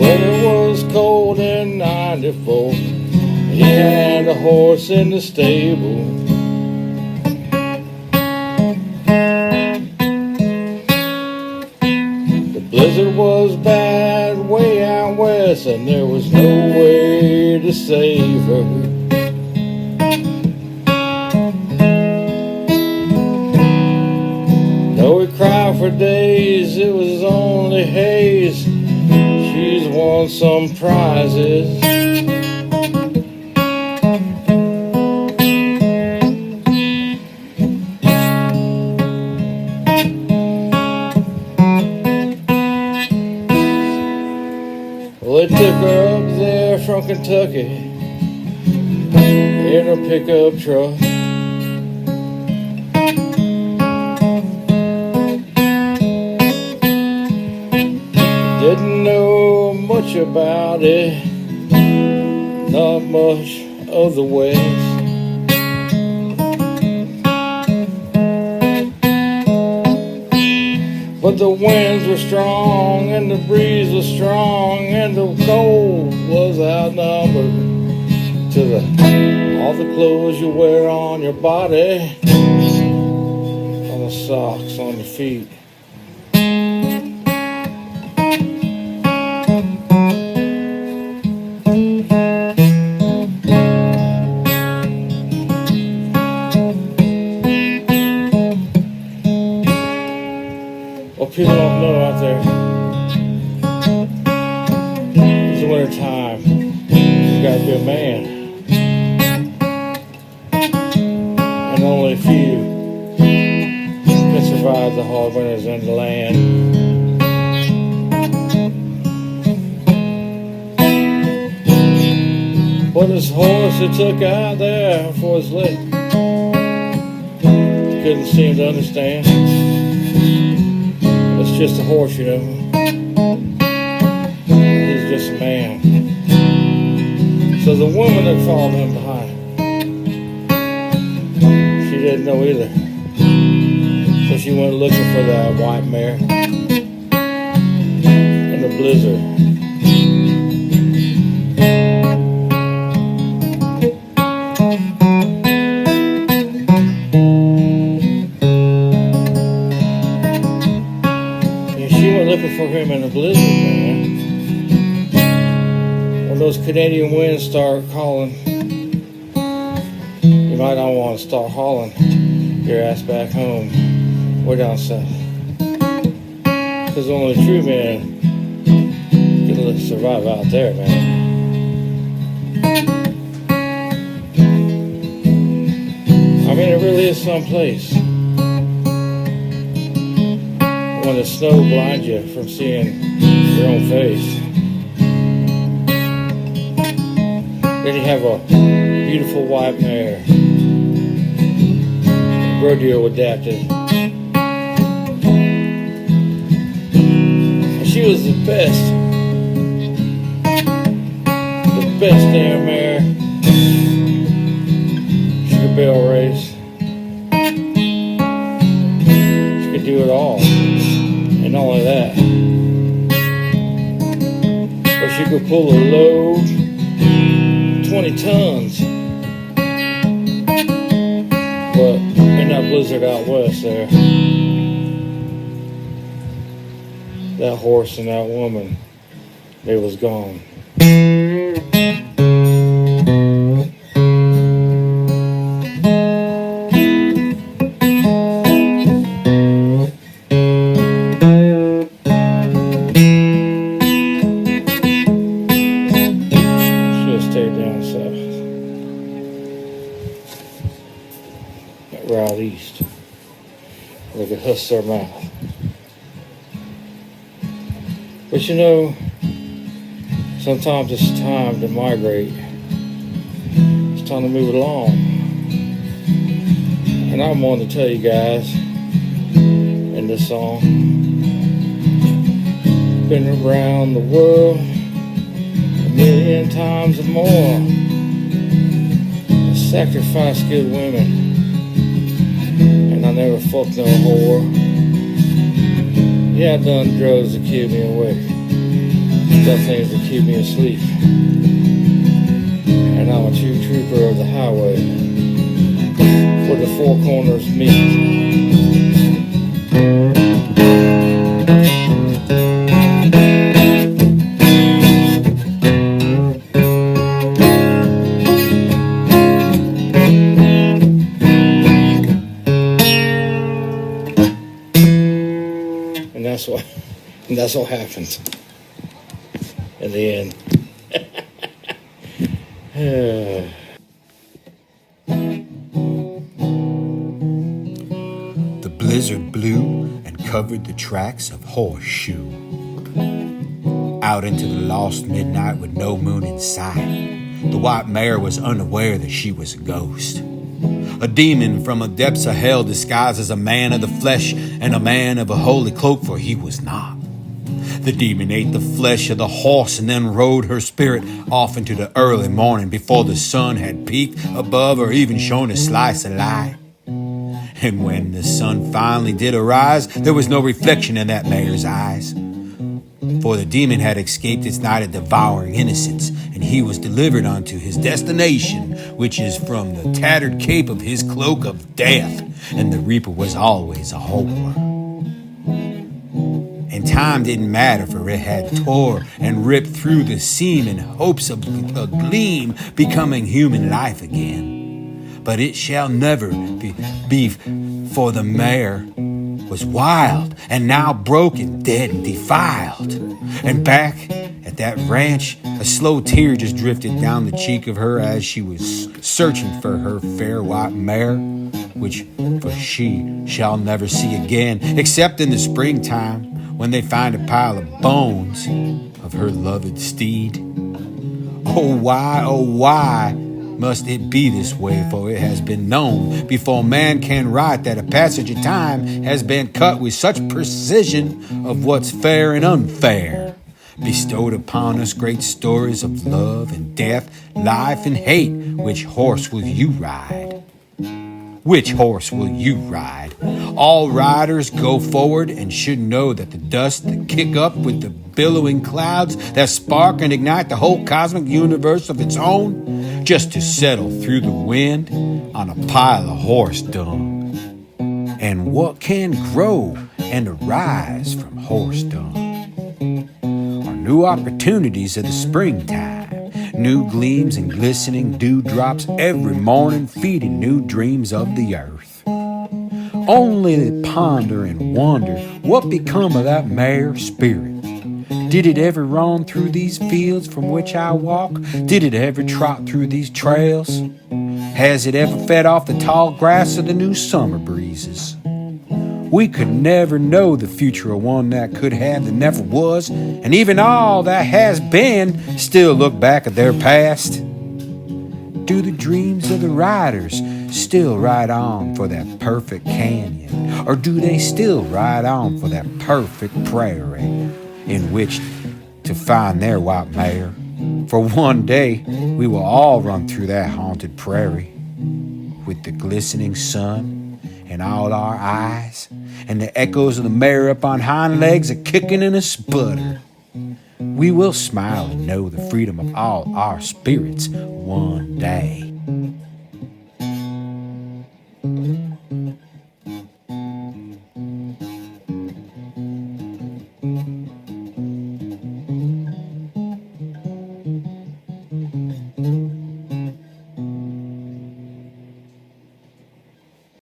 weather was cold in '94. He had a horse in the stable. The blizzard was bad way out west, and there was no way to save her. Though we cried for days, it was only haze. She's won some prizes. Well, they took her up there from Kentucky in a pickup truck. Didn't know much about it, not much of the West. But the winds were strong and the breeze was strong and the cold was outnumbered to all the clothes you wear on your body, all the socks on your feet. What people don't know out there, it's the winter time. You gotta be a man, and only a few can survive the hard winters in the land. But this horse they took out there for his leg, couldn't seem to understand. It's just a horse, you know. He's just a man. So the woman that followed him behind, she didn't know either. So she went looking for that white mare in the blizzard. Looking for him in a blizzard, man. When those Canadian winds start calling, you might not want to start hauling your ass back home, way down south. Because only true men can survive out there, man. I mean, it really is someplace. When the snow blinds you from seeing your own face. Then you have a beautiful white mare, rodeo adapted. And she was the best damn mare. She could barrel race. She could do it all. And not only that, but she could pull a load, 20 tons. But in that blizzard out west there, that horse and that woman, they was gone. We're out east. They could husk their mouth. But you know, sometimes it's time to migrate. It's time to move along. And I'm wanting to tell you guys in this song, been around the world a million times or more. I sacrificed good women. And I never fucked no whore. Yeah, I done drugs that killed me away. does things to keep me asleep. And I'm a true trooper of the highway where the four corners meet. And that's what happened in the end. The blizzard blew and covered the tracks of Horseshoe. Out into the lost midnight with no moon in sight, the white mare was unaware that she was a ghost. A demon from the depths of hell disguised as a man of the flesh and a man of a holy cloak, for he was not. The demon ate the flesh of the horse and then rode her spirit off into the early morning before the sun had peeked above or even shown a slice of light. And when the sun finally did arise, there was no reflection in that mare's eyes. For the demon had escaped its night of devouring innocence, and he was delivered unto his destination, which is from the tattered cape of his cloak of death, and the reaper was always a whore. And time didn't matter, for it had tore and ripped through the seam in hopes of a gleam becoming human life again. But it shall never be, for the mare was wild and now broken, dead and defiled. And back at that ranch, a slow tear just drifted down the cheek of her as she was searching for her fair white mare, which for she shall never see again, except in the springtime when they find a pile of bones of her loved steed. Oh why must it be this way? For it has been known before man can write that a passage of time has been cut with such precision of what's fair and unfair, bestowed upon us great stories of love and death, life and hate. Which horse will you ride? Which horse will you ride? All riders go forward and should know that the dust that kick up with the billowing clouds that spark and ignite the whole cosmic universe of its own, just to settle through the wind on a pile of horse dung. And what can grow and arise from horse dung are new opportunities of the springtime, new gleams and glistening dewdrops every morning, feeding new dreams of the earth. Only ponder and wonder what become of that mare spirit. Did it ever roam through these fields from which I walk? Did it ever trot through these trails? Has it ever fed off the tall grass of the new summer breezes? We could never know the future of one that could have, that never was, and even all that has been still look back at their past. Do the dreams of the riders still ride on for that perfect canyon? Or do they still ride on for that perfect prairie in which to find their white mare? For one day we will all run through that haunted prairie with the glistening sun in all our eyes and the echoes of the mare up on hind legs a-kicking and a-sputter. We will smile and know the freedom of all our spirits one day.